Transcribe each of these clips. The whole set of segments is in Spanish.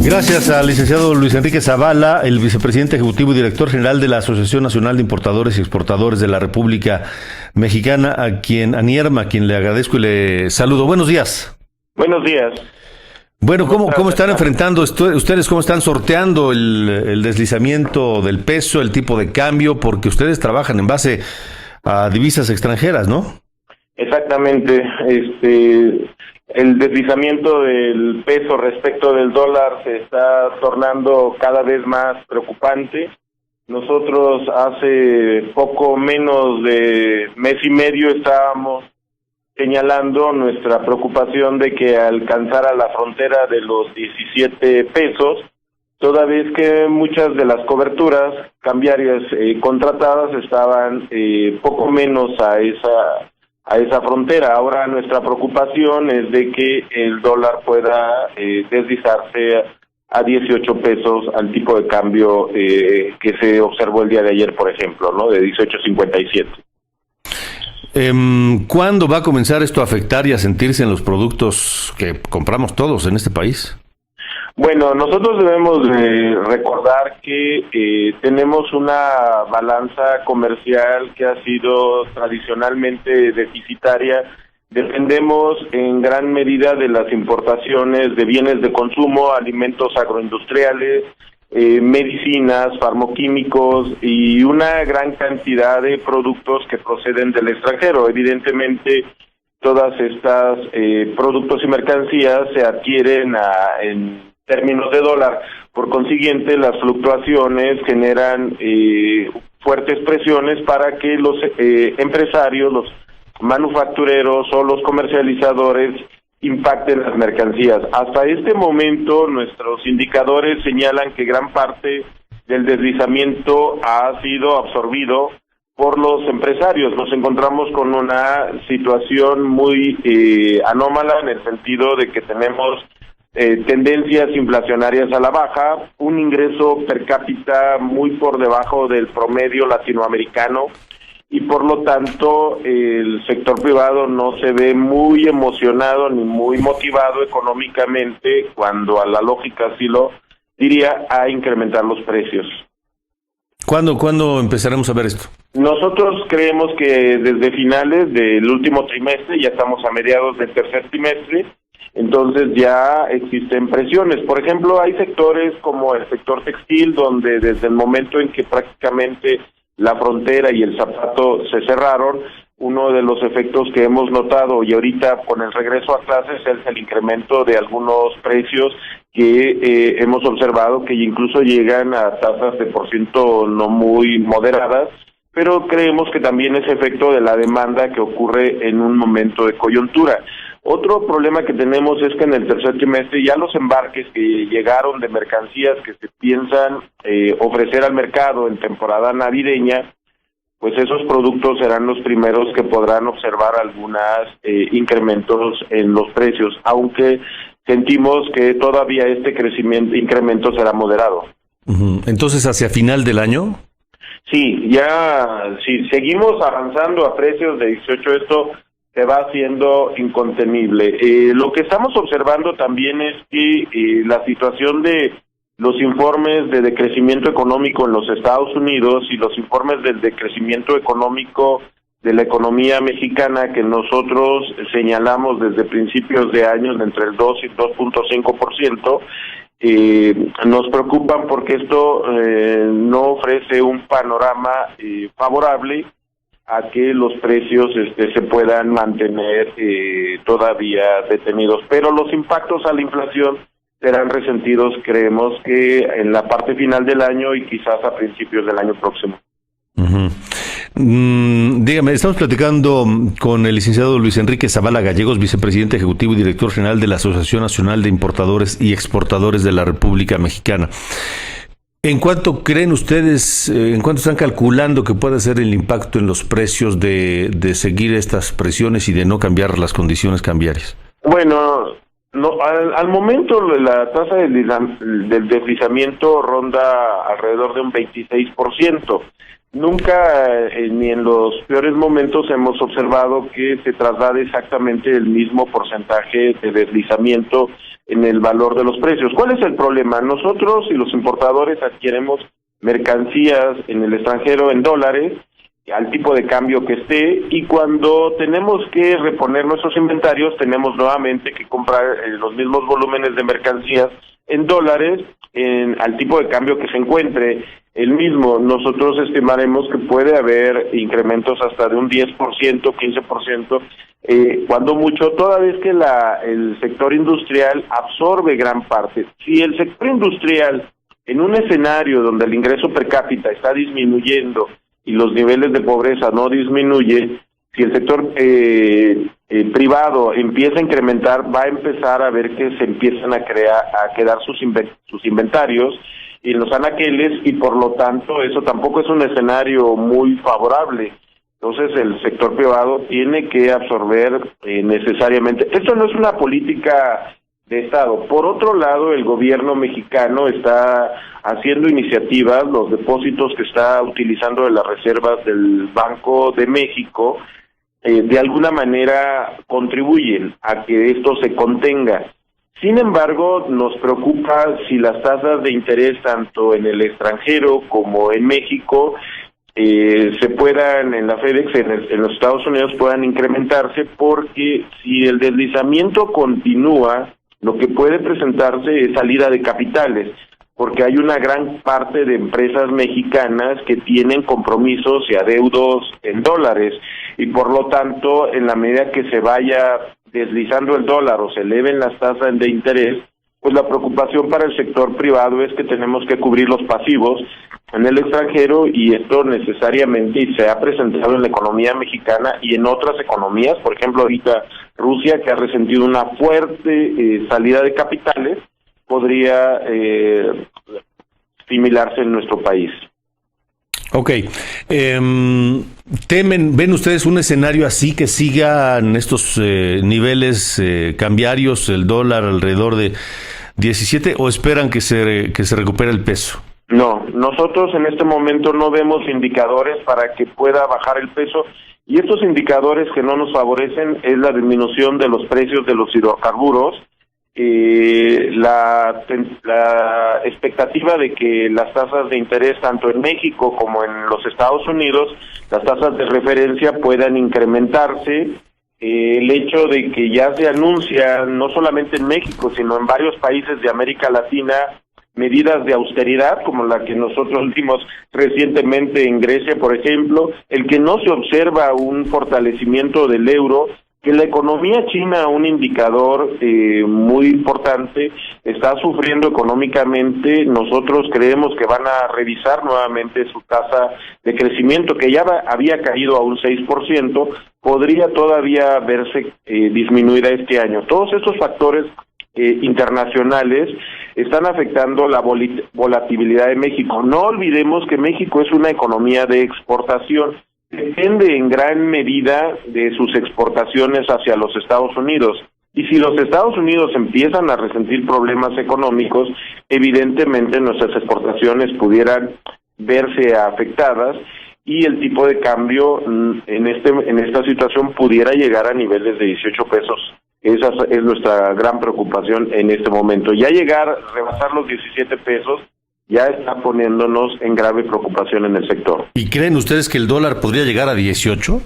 Gracias al licenciado Luis Enrique Zavala, el vicepresidente ejecutivo y director general de la Asociación Nacional de Importadores y Exportadores de la República Mexicana, a quien le agradezco y le saludo. Buenos días. Buenos días. Bueno, ¿cómo están enfrentando ustedes, cómo están sorteando el deslizamiento del peso, el tipo de cambio? Porque ustedes trabajan en base a divisas extranjeras, ¿no? Exactamente. El deslizamiento del peso respecto del dólar se está tornando cada vez más preocupante. Nosotros hace poco menos de mes y medio estábamos señalando nuestra preocupación de que alcanzara la frontera de los 17 pesos, toda vez que muchas de las coberturas cambiarias contratadas estaban poco menos a esa frontera. Ahora nuestra preocupación es de que el dólar pueda deslizarse a 18 pesos al tipo de cambio que se observó el día de ayer, por ejemplo, ¿no? De 18.57. ¿Cuándo va a comenzar esto a afectar y a sentirse en los productos que compramos todos en este país? Bueno, nosotros debemos recordar que tenemos una balanza comercial que ha sido tradicionalmente deficitaria. Dependemos en gran medida de las importaciones de bienes de consumo, alimentos agroindustriales, medicinas, farmoquímicos y una gran cantidad de productos que proceden del extranjero. Evidentemente, todas estas productos y mercancías se adquieren en términos de dólar. Por consiguiente, las fluctuaciones generan fuertes presiones para que los empresarios, los manufactureros o los comercializadores impacten las mercancías. Hasta este momento, nuestros indicadores señalan que gran parte del deslizamiento ha sido absorbido por los empresarios. Nos encontramos con una situación muy anómala en el sentido de que tenemos tendencias inflacionarias a la baja, un ingreso per cápita muy por debajo del promedio latinoamericano, y por lo tanto el sector privado no se ve muy emocionado ni muy motivado económicamente, cuando a la lógica sí lo diría, a incrementar los precios. ¿Cuándo empezaremos a ver esto? Nosotros creemos que desde finales del último trimestre, ya estamos a mediados del tercer trimestre, entonces ya existen presiones. Por ejemplo, hay sectores como el sector textil, donde desde el momento en que prácticamente la frontera y el zapato se cerraron, uno de los efectos que hemos notado, y ahorita con el regreso a clases, es el incremento de algunos precios que hemos observado que incluso llegan a tasas de % no muy moderadas, pero creemos que también es efecto de la demanda que ocurre en un momento de coyuntura. Otro problema que tenemos es que en el tercer trimestre ya los embarques que llegaron de mercancías que se piensan ofrecer al mercado en temporada navideña, pues esos productos serán los primeros que podrán observar algunos incrementos en los precios, aunque sentimos que todavía este incremento será moderado. Entonces, ¿hacia final del año? Sí, ya si seguimos avanzando a precios de 18, esto se va haciendo incontenible. Lo que estamos observando también es que la situación de los informes de decrecimiento económico en los Estados Unidos y los informes del decrecimiento económico de la economía mexicana, que nosotros señalamos desde principios de año de entre el 2 y 2.5%, nos preocupan porque esto no ofrece un panorama favorable a que los precios se puedan mantener todavía detenidos. Pero los impactos a la inflación serán resentidos, creemos que en la parte final del año y quizás a principios del año próximo. Dígame, estamos platicando con el licenciado Luis Enrique Zavala Gallegos, vicepresidente ejecutivo y director general de la Asociación Nacional de Importadores y Exportadores de la República Mexicana. ¿En cuánto creen ustedes, en cuánto están calculando que puede ser el impacto en los precios de seguir estas presiones y de no cambiar las condiciones cambiarias? Bueno, no, al momento la tasa del deslizamiento ronda alrededor de un 26%. Nunca, ni en los peores momentos, hemos observado que se traslade exactamente el mismo porcentaje de deslizamiento en el valor de los precios. ¿Cuál es el problema? Nosotros y los importadores adquirimos mercancías en el extranjero en dólares, al tipo de cambio que esté, y cuando tenemos que reponer nuestros inventarios, tenemos nuevamente que comprar los mismos volúmenes de mercancías en dólares, al tipo de cambio que se encuentre el mismo. Nosotros estimaremos que puede haber incrementos hasta de un 10%, 15%, cuando mucho, toda vez que el sector industrial absorbe gran parte. Si el sector industrial, en un escenario donde el ingreso per cápita está disminuyendo y los niveles de pobreza no disminuye, si el sector privado empieza a incrementar, va a empezar a ver que se empiezan a quedar sus inventarios en los anaqueles, y por lo tanto eso tampoco es un escenario muy favorable. Entonces el sector privado tiene que absorber necesariamente. Esto no es una política de Estado. Por otro lado, el gobierno mexicano está haciendo iniciativas, los depósitos que está utilizando de las reservas del Banco de México, de alguna manera contribuyen a que esto se contenga. Sin embargo, nos preocupa si las tasas de interés, tanto en el extranjero como en México, se puedan, en la FEDEX, en los Estados Unidos, puedan incrementarse, porque si el deslizamiento continúa, lo que puede presentarse es salida de capitales, porque hay una gran parte de empresas mexicanas que tienen compromisos y adeudos en dólares, y por lo tanto, en la medida que se vaya deslizando el dólar o se eleven las tasas de interés, pues la preocupación para el sector privado es que tenemos que cubrir los pasivos en el extranjero, y esto necesariamente se ha presentado en la economía mexicana y en otras economías. Por ejemplo, ahorita Rusia, que ha resentido una fuerte salida de capitales, podría similarse en nuestro país. Ok. ¿Ven ustedes un escenario así, que sigan estos niveles cambiarios, el dólar alrededor de 17, o esperan que se recupere el peso? No, nosotros en este momento no vemos indicadores para que pueda bajar el peso, y estos indicadores que no nos favorecen es la disminución de los precios de los hidrocarburos, la expectativa de que las tasas de interés, tanto en México como en los Estados Unidos, las tasas de referencia puedan incrementarse, el hecho de que ya se anuncia, no solamente en México, sino en varios países de América Latina, medidas de austeridad, como la que nosotros vimos recientemente en Grecia, por ejemplo, el que no se observa un fortalecimiento del euro, que la economía china, un indicador muy importante, está sufriendo económicamente. Nosotros creemos que van a revisar nuevamente su tasa de crecimiento, que ya había caído a un 6%, podría todavía verse disminuida este año. Todos estos factores internacionales están afectando la volatilidad de México. No olvidemos que México es una economía de exportación, depende en gran medida de sus exportaciones hacia los Estados Unidos. Y si los Estados Unidos empiezan a resentir problemas económicos, evidentemente nuestras exportaciones pudieran verse afectadas, y el tipo de cambio en esta situación pudiera llegar a niveles de 18 pesos. Esa es nuestra gran preocupación en este momento. Ya rebasar los 17 pesos, ya está poniéndonos en grave preocupación en el sector. ¿Y creen ustedes que el dólar podría llegar a 18?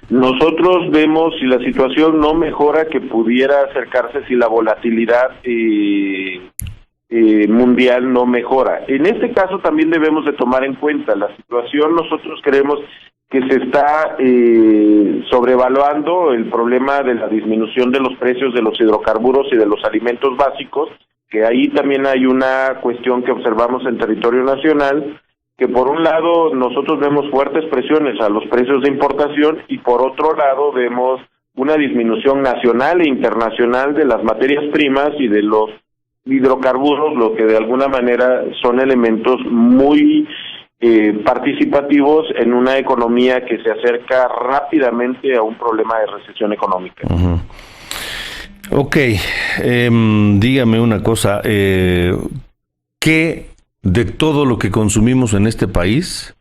Nosotros vemos, si la situación no mejora, que pudiera acercarse si la volatilidad mundial no mejora. En este caso también debemos de tomar en cuenta la situación. Nosotros creemos que se está sobrevaluando el problema de la disminución de los precios de los hidrocarburos y de los alimentos básicos, que ahí también hay una cuestión que observamos en territorio nacional, que por un lado nosotros vemos fuertes presiones a los precios de importación, y por otro lado vemos una disminución nacional e internacional de las materias primas y de los hidrocarburos, lo que de alguna manera son elementos muy participativos en una economía que se acerca rápidamente a un problema de recesión económica. Uh-huh. Ok, dígame una cosa, ¿qué de todo lo que consumimos en este país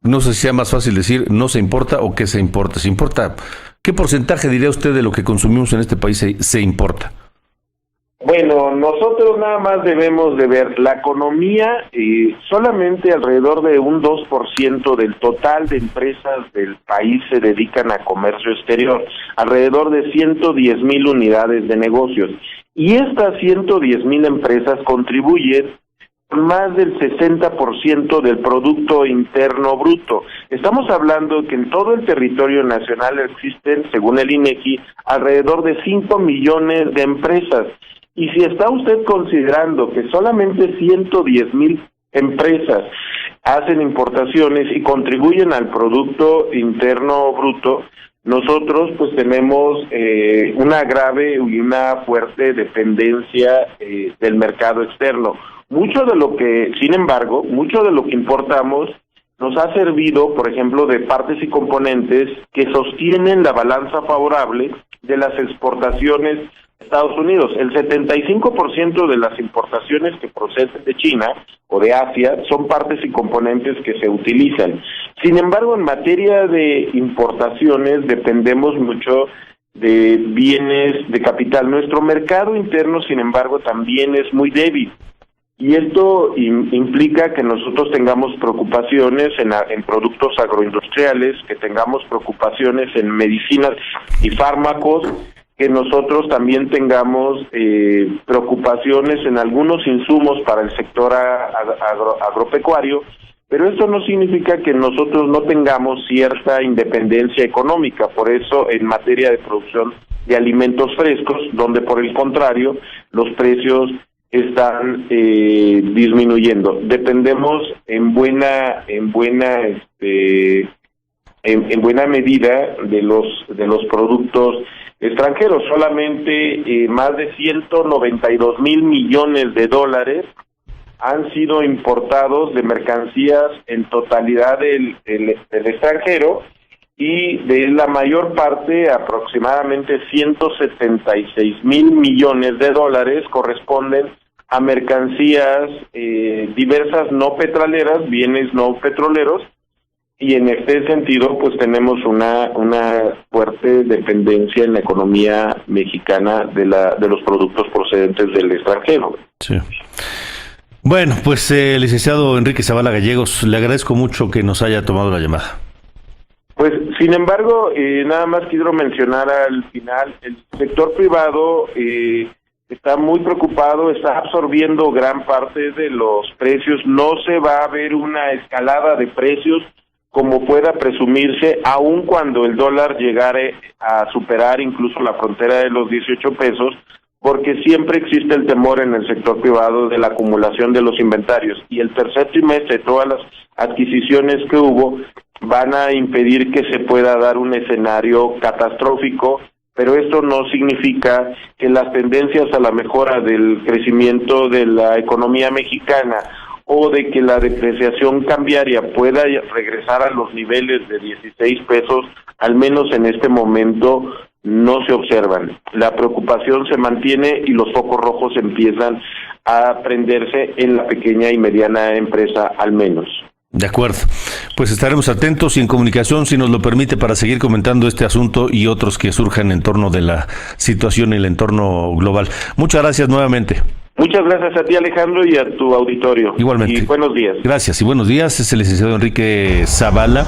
No sé si sea más fácil decir no se importa o qué se importa. ¿Se importa? ¿Qué porcentaje diría usted de lo que consumimos en este país se importa? Bueno, nosotros nada más debemos de ver la economía, solamente alrededor de un 2% del total de empresas del país se dedican a comercio exterior, alrededor de 110,000 unidades de negocios. Y estas 110,000 empresas contribuyen con más del 60% del Producto Interno Bruto. Estamos hablando que en todo el territorio nacional existen, según el INEGI, alrededor de 5 millones de empresas. Y si está usted considerando que solamente 110,000 empresas hacen importaciones y contribuyen al Producto Interno Bruto, nosotros pues tenemos una grave y una fuerte dependencia del mercado externo. Sin embargo, mucho de lo que importamos nos ha servido, por ejemplo, de partes y componentes que sostienen la balanza favorable de las exportaciones de Estados Unidos. El 75% de las importaciones que proceden de China o de Asia son partes y componentes que se utilizan. Sin embargo, en materia de importaciones dependemos mucho de bienes de capital. Nuestro mercado interno, sin embargo, también es muy débil. Y esto implica que nosotros tengamos preocupaciones en productos agroindustriales, que tengamos preocupaciones en medicinas y fármacos, que nosotros también tengamos preocupaciones en algunos insumos para el sector agropecuario, pero esto no significa que nosotros no tengamos cierta independencia económica. Por eso, en materia de producción de alimentos frescos, donde por el contrario los precios están disminuyendo. Dependemos en buena medida de los productos extranjeros. Solamente más de 192,000 millones de dólares han sido importados de mercancías en totalidad del extranjero, y de la mayor parte, aproximadamente 176,000 millones de dólares, corresponden a mercancías diversas no petroleras, bienes no petroleros, y en este sentido pues tenemos una fuerte dependencia en la economía mexicana de los productos procedentes del extranjero. Sí. Bueno, pues licenciado Enrique Zavala Gallegos, le agradezco mucho que nos haya tomado la llamada. Pues, sin embargo, nada más quiero mencionar al final, el sector privado está muy preocupado, está absorbiendo gran parte de los precios. No se va a ver una escalada de precios como pueda presumirse, aun cuando el dólar llegare a superar incluso la frontera de los 18 pesos, porque siempre existe el temor en el sector privado de la acumulación de los inventarios. Y el tercer trimestre, todas las adquisiciones que hubo van a impedir que se pueda dar un escenario catastrófico, pero esto no significa que las tendencias a la mejora del crecimiento de la economía mexicana o de que la depreciación cambiaria pueda regresar a los niveles de 16 pesos, al menos en este momento, no se observan. La preocupación se mantiene y los focos rojos empiezan a prenderse en la pequeña y mediana empresa, al menos. De acuerdo. Pues estaremos atentos y en comunicación, si nos lo permite, para seguir comentando este asunto y otros que surjan en torno de la situación y el entorno global. Muchas gracias nuevamente. Muchas gracias a ti, Alejandro, y a tu auditorio. Igualmente. Y buenos días. Gracias y buenos días. Es el licenciado Enrique Zavala.